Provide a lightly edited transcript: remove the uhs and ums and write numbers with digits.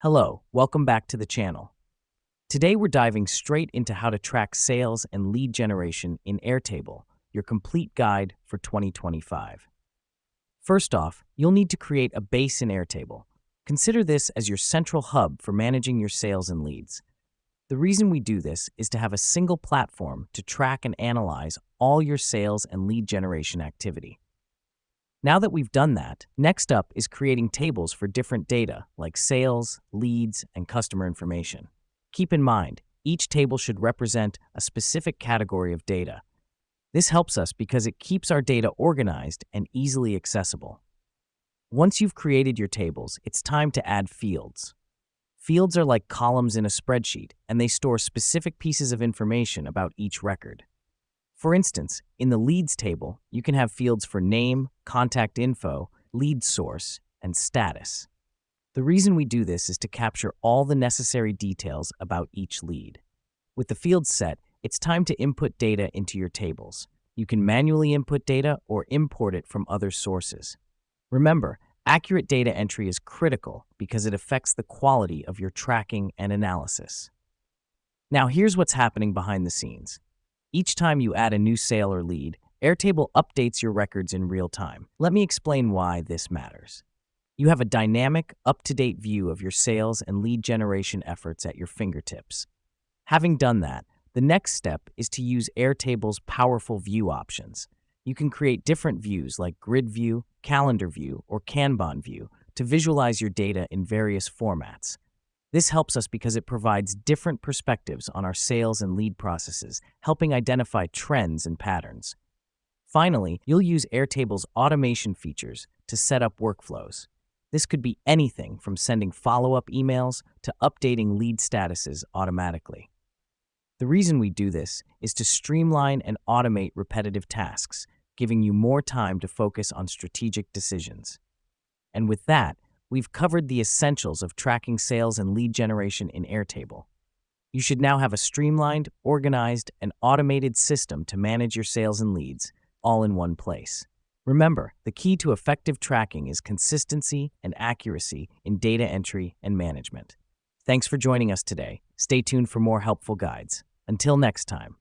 Hello, welcome back to the channel. Today we're diving straight into how to track sales and lead generation in Airtable, your complete guide for 2025. First off, you'll need to create a base in Airtable. Consider this as your central hub for managing your sales and leads. The reason we do this is to have a single platform to track and analyze all your sales and lead generation activity. Now that we've done that, next up is creating tables for different data like sales, leads, and customer information. Keep in mind, each table should represent a specific category of data. This helps us because it keeps our data organized and easily accessible. Once you've created your tables, it's time to add fields. Fields are like columns in a spreadsheet, and they store specific pieces of information about each record. For instance, in the leads table, you can have fields for name, contact info, lead source, and status. The reason we do this is to capture all the necessary details about each lead. With the fields set, it's time to input data into your tables. You can manually input data or import it from other sources. Remember, accurate data entry is critical because it affects the quality of your tracking and analysis. Now here's what's happening behind the scenes. Each time you add a new sale or lead, Airtable updates your records in real time. Let me explain why this matters. You have a dynamic, up-to-date view of your sales and lead generation efforts at your fingertips. Having done that, the next step is to use Airtable's powerful view options. You can create different views like grid view, calendar view, or Kanban view to visualize your data in various formats. This helps us because it provides different perspectives on our sales and lead processes, helping identify trends and patterns. Finally, you'll use Airtable's automation features to set up workflows. This could be anything from sending follow-up emails to updating lead statuses automatically. The reason we do this is to streamline and automate repetitive tasks, giving you more time to focus on strategic decisions. And with that, we've covered the essentials of tracking sales and lead generation in Airtable. You should now have a streamlined, organized, and automated system to manage your sales and leads, all in one place. Remember, the key to effective tracking is consistency and accuracy in data entry and management. Thanks for joining us today. Stay tuned for more helpful guides. Until next time.